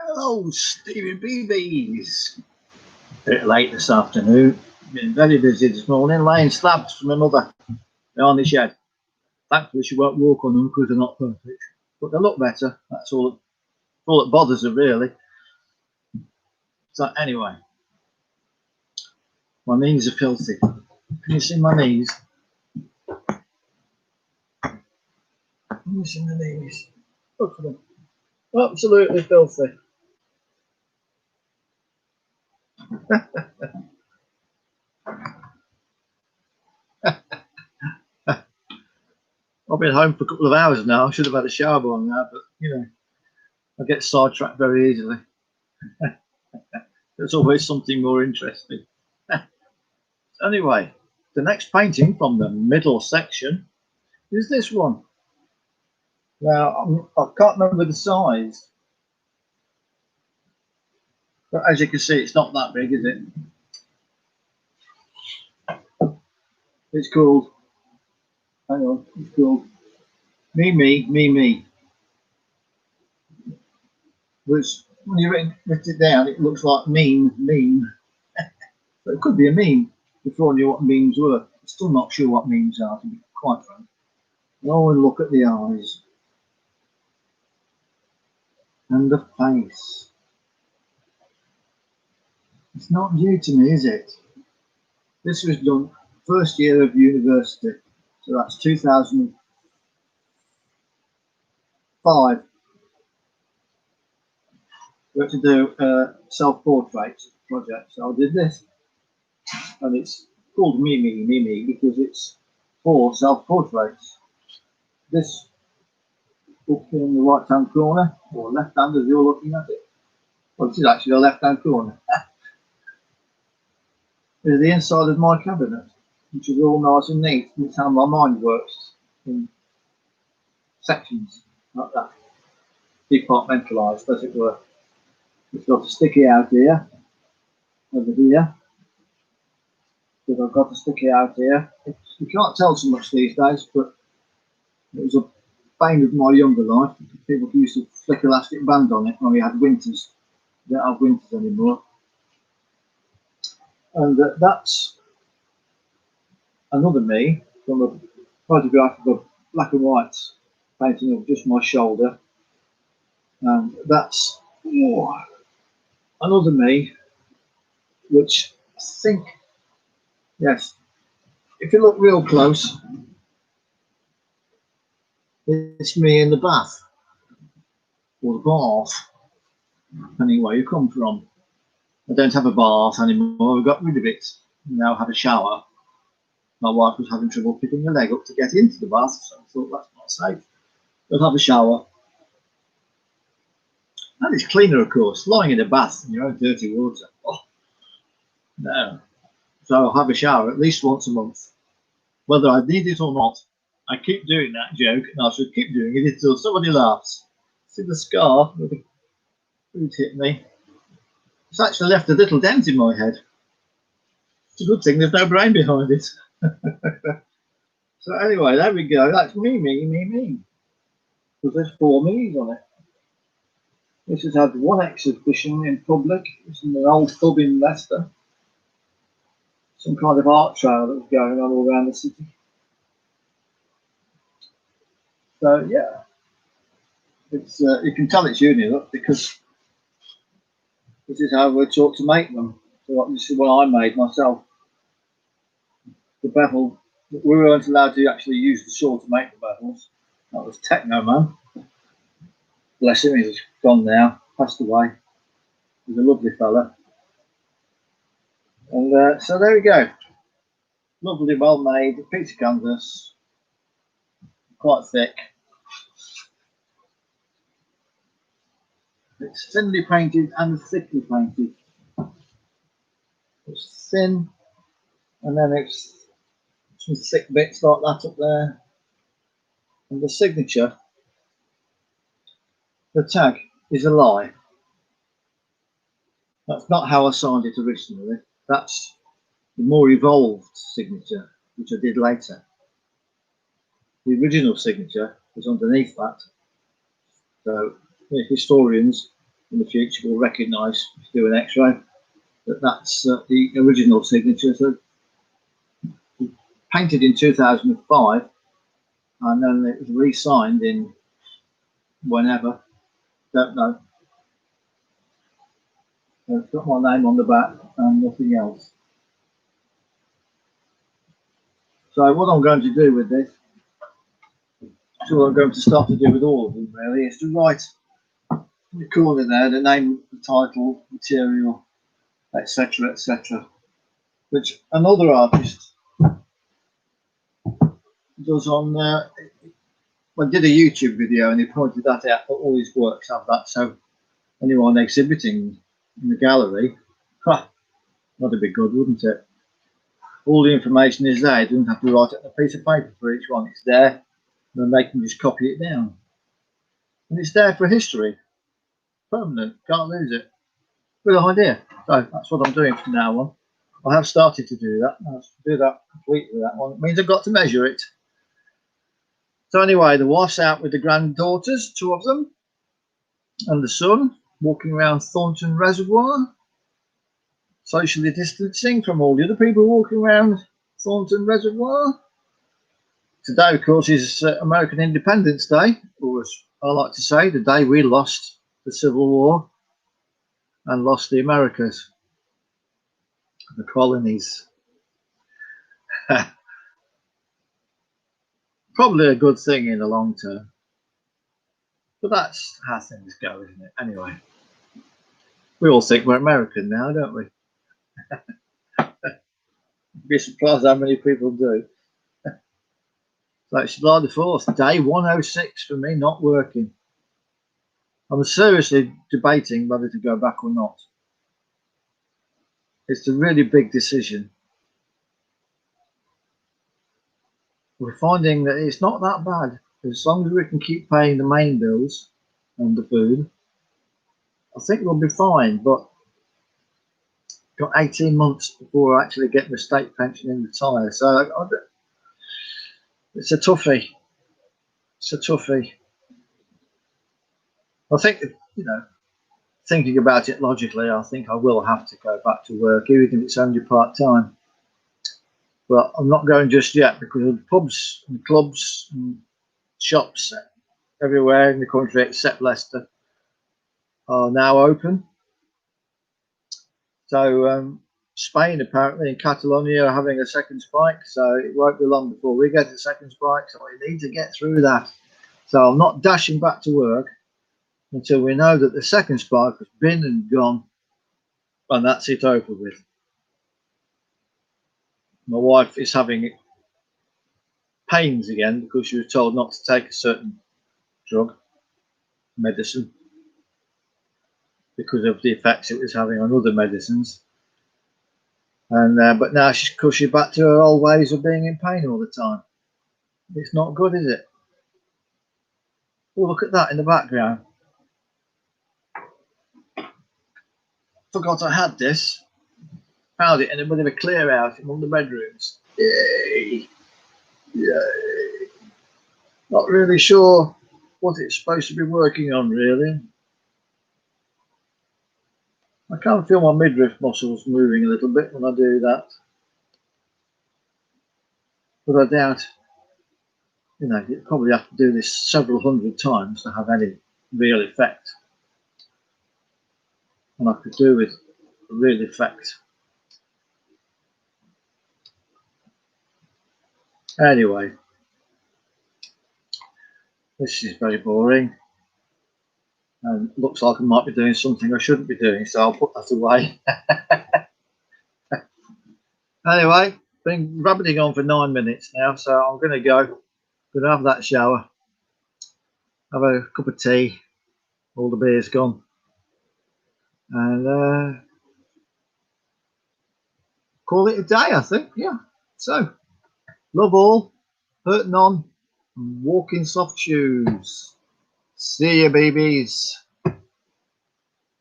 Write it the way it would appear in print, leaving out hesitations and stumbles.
Hello, Stevie BBs. A bit late this afternoon. Been very busy this morning, laying slabs for my mother behind the shed. Thankfully, she won't walk on them because they're not perfect, but they look better. That's all that bothers her, really. So, anyway, my knees are filthy. Can you see my knees? Can you see my knees? Look at them. Absolutely filthy. I've been home for a couple of hours now. I should have had a shower by now, but you know, I get sidetracked very easily. There's always something more interesting. Anyway, the next painting from the middle section is this one. Now, I can't remember the size, but as you can see, it's not that big, is it? It's called, hang on, it's called Me, Me, Me, Me. Which, when you write it down, it looks like meme, meme. But it could be a meme before I knew what memes were. I'm still not sure what memes are, to be quite frank. Oh, and look at the eyes. And the face. It's not new to me, is it? This was done first year of university, so that's 2005. We had to do a self-portrait project, so I did this, and it's called Me, Me, Me, Me because it's for self-portraits. This up in the right-hand corner, or left-hand as you're looking at it. Well, this is actually the left-hand corner. Is the inside of my cabinet, which is all nice and neat. It's how my mind works in sections like that, departmentalised, as it were. It's got a sticky out here, over here. Because I've got a sticky out here. You can't tell so much these days, but it was a bane of my younger life. People used to flick elastic band on it when we had winters. We don't have winters anymore. And that's another me from a photograph of a black and white painting of just my shoulder. And that's another me, which I think, yes, if you look real close, it's me in the bath, or the bath, depending where you come from. I don't have a bath anymore, I got rid of it. Now I have a shower. My wife was having trouble picking her leg up to get into the bath, so I thought that's not safe. But have a shower. And it's cleaner, of course, lying in a bath in your own dirty water. Oh, no. So I'll have a shower at least once a month. Whether I need it or not, I keep doing that joke, and I should keep doing it until somebody laughs. See the scar where the food hit me? It's actually left a little dent in my head. It's a good thing there's no brain behind it. So anyway, there we go. That's me, me, me, me. Because there's 4 me's on it. This has had one exhibition in public. It's in an old pub in Leicester. Some kind of art trail that was going on all around the city. So yeah, it's you can tell it's uni look because this is how we're taught to make them. So this is what I made myself. The bevel, we weren't allowed to actually use the saw to make the bevels. That was Techno Man. Bless him, he's gone now, passed away. He's a lovely fella. And so there we go. Lovely, well made, piece of canvas, quite thick. It's thinly painted and thickly painted. It's thin, and then it's some thick bits like that up there. And the signature, the tag, is a lie. That's not how I signed it originally. That's the more evolved signature, which I did later. The original signature was underneath that. So the historians in the future will recognise if you do an X-ray that that's the original signature. So painted in 2005, and then it was re-signed in whenever, don't know. So it's got my name on the back and nothing else. So what I'm going to do with this, so what I'm going to start to do with all of them really, is to write in the corner there the name, the title, material, etc., etc., which another artist does on. I did a YouTube video and he pointed that out. All his works have that, so anyone exhibiting in the gallery, that'd be good, wouldn't it? All the information is there. You don't have to write it on a piece of paper for each one. It's there, and then they can just copy it down, and it's there for history, permanent. Can't lose it. Good idea. So that's what I'm doing from now on. I have started to do that. I'll do that completely. That one. It means I've got to measure it. So anyway, the wife's out with the granddaughters, 2 of them, and the son walking around Thornton Reservoir, socially distancing from all the other people walking around Thornton Reservoir. Today, of course, is American Independence Day, or as I like to say, the day we lost the Civil War and lost the Americas, the colonies. Probably a good thing in the long term. But that's how things go, isn't it? Anyway, we all think we're American now, don't we? You'd be surprised how many people do. So it's July the 4th, day 106 for me, not working. I'm seriously debating whether to go back or not. It's a really big decision. We're finding that it's not that bad. As long as we can keep paying the main bills and the food, I think we'll be fine. But got 18 months before I actually get the state pension and retire. So it's a toughie. It's a toughie. I think, you know, thinking about it logically, I think I will have to go back to work, even if it's only part-time. But I'm not going just yet because the pubs and clubs and shops everywhere in the country except Leicester are now open. So Spain apparently and Catalonia are having a second spike, so it won't be long before we get a second spike, so we need to get through that. So I'm not dashing back to work until we know that the second spike has been and gone, and that's it over with. My wife is having pains again because she was told not to take a certain drug, medicine, because of the effects it was having on other medicines. And but now she's back to her old ways of being in pain all the time. It's not good, is it? Oh, look at that in the background. Forgot I had this. Found it in a bit of a clear out in one of the bedrooms. Yay! Yay! Not really sure what it's supposed to be working on, really. I can feel my midriff muscles moving a little bit when I do that. But I doubt, you know, you probably have to do this several hundred times to have any real effect. And I could do with a real effect. Anyway, this is very boring. And looks like I might be doing something I shouldn't be doing, so I'll put that away. Anyway, been rabbiting on for 9 minutes now, so I'm going to go. Going to have that shower, have a cup of tea, all the beer's gone, and call it a day, I think. Yeah. So, love all, hurt none, and walk in soft shoes. See you, babies.